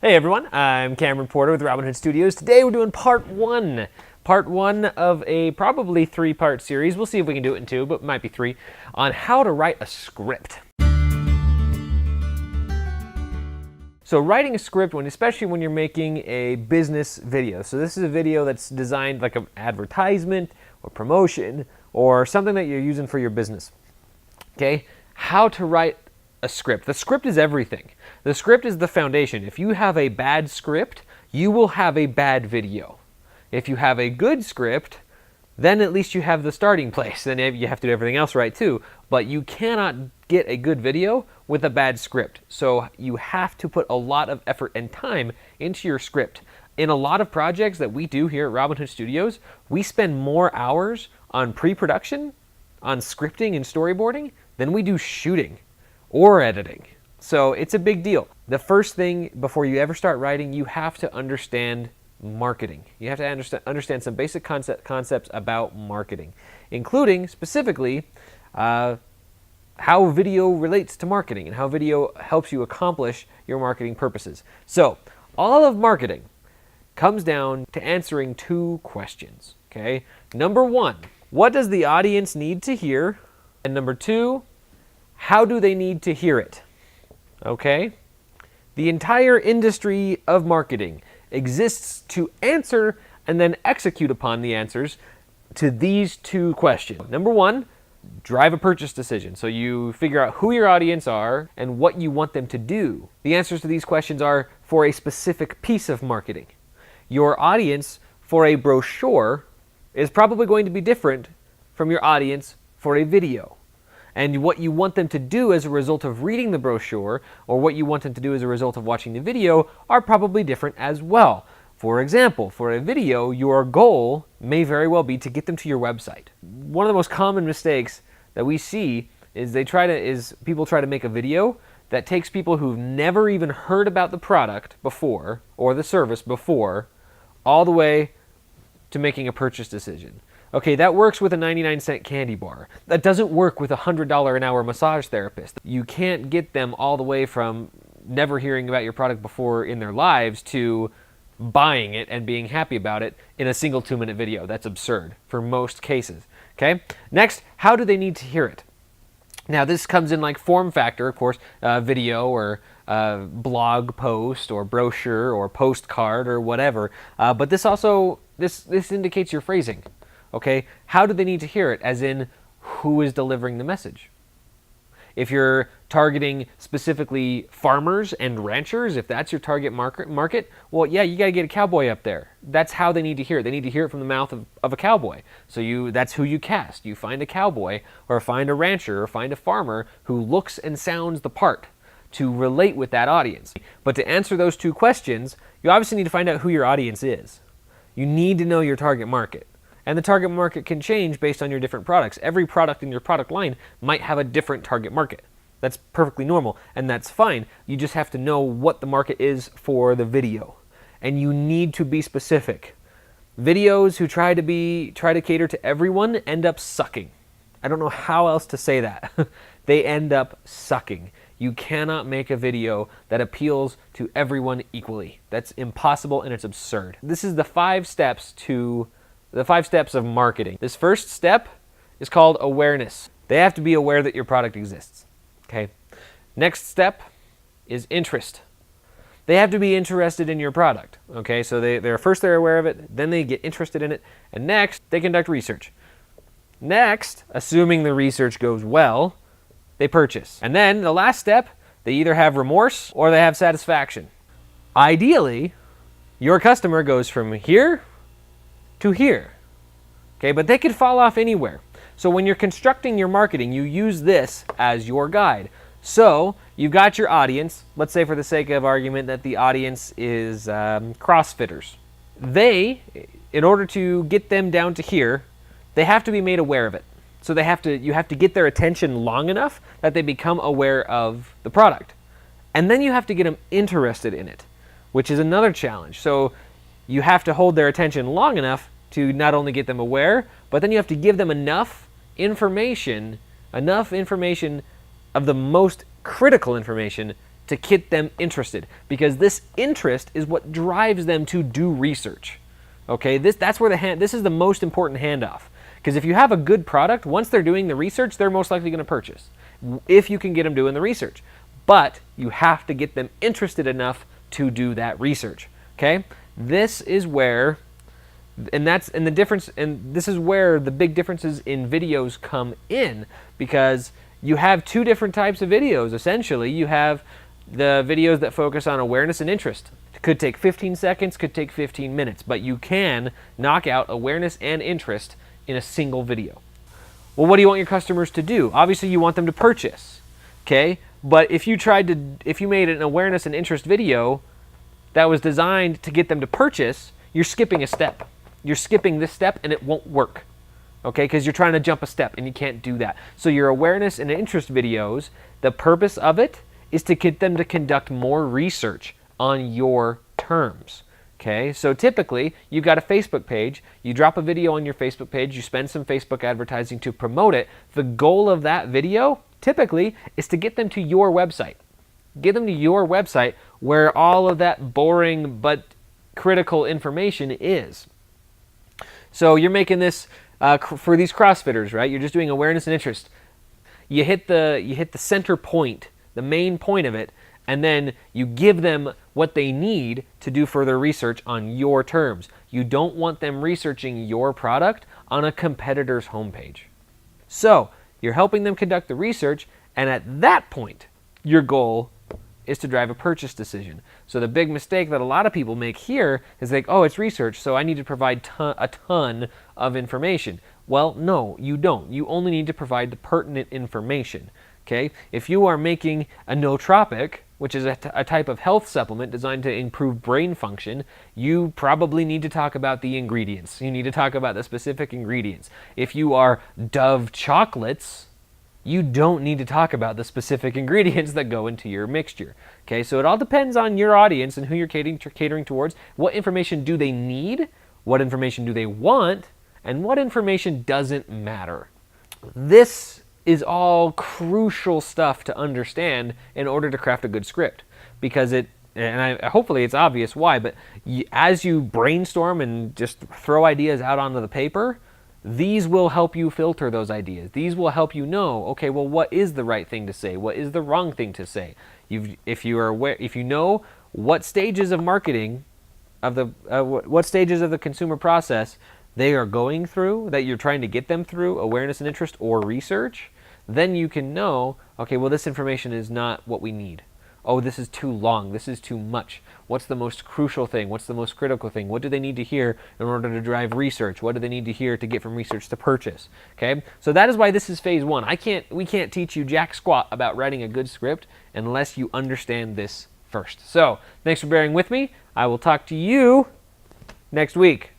Hey everyone, I'm Cameron Porter with Robin Hood Studios. Today we're doing part one of a probably three-part series. We'll see if we can do it in two, but it might be three, on how to write a script. So writing a script, especially when you're making a business video. So this is a video that's designed like an advertisement or promotion or something that you're using for your business. Okay, how to write a script. The script is everything. The script is the foundation. If you have a bad script, you will have a bad video. If you have a good script, then at least you have the starting place. Then you have to do everything else right too. But you cannot get a good video with a bad script. So you have to put a lot of effort and time into your script. In a lot of projects that we do here at Robin Hood Studios, we spend more hours on pre-production, on scripting and storyboarding, than we do shooting or editing. So it's a big deal. The first thing before you ever start writing, you have to understand marketing. You have to understand some basic concepts about marketing, including specifically how video relates to marketing and how video helps you accomplish your marketing purposes. So all of marketing comes down to answering two questions. Okay? Number one, what does the audience need to hear? And number two, how do they need to hear it? Okay? The entire industry of marketing exists to answer and then execute upon the answers to these two questions. Number one, drive a purchase decision. So you figure out who your audience are and what you want them to do. The answers to these questions are for a specific piece of marketing. Your audience for a brochure is probably going to be different from your audience for a video. And what you want them to do as a result of reading the brochure, or what you want them to do as a result of watching the video, are probably different as well. For example, for a video, your goal may very well be to get them to your website. One of the most common mistakes that we see is people try to make a video that takes people who've never even heard about the product before, or the service before, all the way to making a purchase decision. Okay, that works with a 99-cent candy bar. That doesn't work with a $100 an hour massage therapist. You can't get them all the way from never hearing about your product before in their lives to buying it and being happy about it in a single 2-minute video. That's absurd for most cases. Okay? Next, how do they need to hear it? Now, this comes in like form factor, of course, video or blog post or brochure or postcard or whatever. But this also, this indicates your phrasing. Okay, how do they need to hear it? As in, who is delivering the message? If you're targeting specifically farmers and ranchers, if that's your target market, well, yeah, you got to get a cowboy up there. That's how they need to hear it. They need to hear it from the mouth of a cowboy. So that's who you cast. You find a cowboy or find a rancher or find a farmer who looks and sounds the part to relate with that audience. But to answer those two questions, you obviously need to find out who your audience is. You need to know your target market. And the target market can change based on your different products. Every product in your product line might have a different target market. That's perfectly normal, and that's fine. You just have to know what the market is for the video. And you need to be specific. Videos who try to cater to everyone end up sucking. I don't know how else to say that. They end up sucking. You cannot make a video that appeals to everyone equally. That's impossible and it's absurd. This is the 5 steps of marketing. This first step is called awareness. They have to be aware that your product exists. Okay. Next step is interest. They have to be interested in your product. Okay, so they're aware of it, then they get interested in it, and next they conduct research. Next, assuming the research goes well, they purchase. And then the last step, they either have remorse or they have satisfaction. Ideally, your customer goes from here to here. Okay, but they could fall off anywhere. So when you're constructing your marketing, you use this as your guide. So you've got your audience. Let's say for the sake of argument that the audience is CrossFitters. In order to get them down to here, they have to be made aware of it. So you have to get their attention long enough that they become aware of the product. And then you have to get them interested in it, which is another challenge. So you have to hold their attention long enough to not only get them aware, but then you have to give them enough information of the most critical information to get them interested, because this interest is what drives them to do research. Okay, that's where this is the most important handoff. Because if you have a good product, once they're doing the research, they're most likely going to purchase, if you can get them doing the research. But you have to get them interested enough to do that research. Okay, this is where, and the difference, and this is where the big differences in videos come in, because you have two different types of videos. Essentially, you have the videos that focus on awareness and interest. It could take 15 seconds, could take 15 minutes, but you can knock out awareness and interest in a single video. Well, what do you want your customers to do? Obviously, you want them to purchase, okay? But if you made an awareness and interest video that was designed to get them to purchase, you're skipping a step. You're skipping this step and it won't work, okay? Because you're trying to jump a step and you can't do that. So your awareness and interest videos, the purpose of it is to get them to conduct more research on your terms. Okay, so typically you've got a Facebook page, you drop a video on your Facebook page, you spend some Facebook advertising to promote it. The goal of that video typically is to get them to your website. Get them to your website where all of that boring but critical information is. So you're making this for these CrossFitters, right? You're just doing awareness and interest. You hit the center point, the main point of it, and then you give them what they need to do further research on your terms. You don't want them researching your product on a competitor's homepage. So you're helping them conduct the research, and at that point, your goal is to drive a purchase decision. So the big mistake that a lot of people make here is like, oh, it's research, so I need to provide a ton of information. Well, no, you don't. You only need to provide the pertinent information. Okay? If you are making a nootropic, which is a type of health supplement designed to improve brain function, you probably need to talk about the ingredients. You need to talk about the specific ingredients. If you are Dove chocolates, you don't need to talk about the specific ingredients that go into your mixture. Okay, so it all depends on your audience and who you're catering towards. What information do they need? What information do they want? And what information doesn't matter? This is all crucial stuff to understand in order to craft a good script, because hopefully it's obvious why, but as you brainstorm and just throw ideas out onto the paper, these will help you filter those ideas. These will help you know, okay, well, what is the right thing to say? What is the wrong thing to say? If you know what stages of marketing, what stages of the consumer process they are going through, that you're trying to get them through, awareness and interest or research, then you can know, okay, well, this information is not what we need. Oh, this is too long. This is too much. What's the most crucial thing? What's the most critical thing? What do they need to hear in order to drive research? What do they need to hear to get from research to purchase? Okay, so that is why this is phase one. We can't teach you jack squat about writing a good script unless you understand this first. So thanks for bearing with me. I will talk to you next week.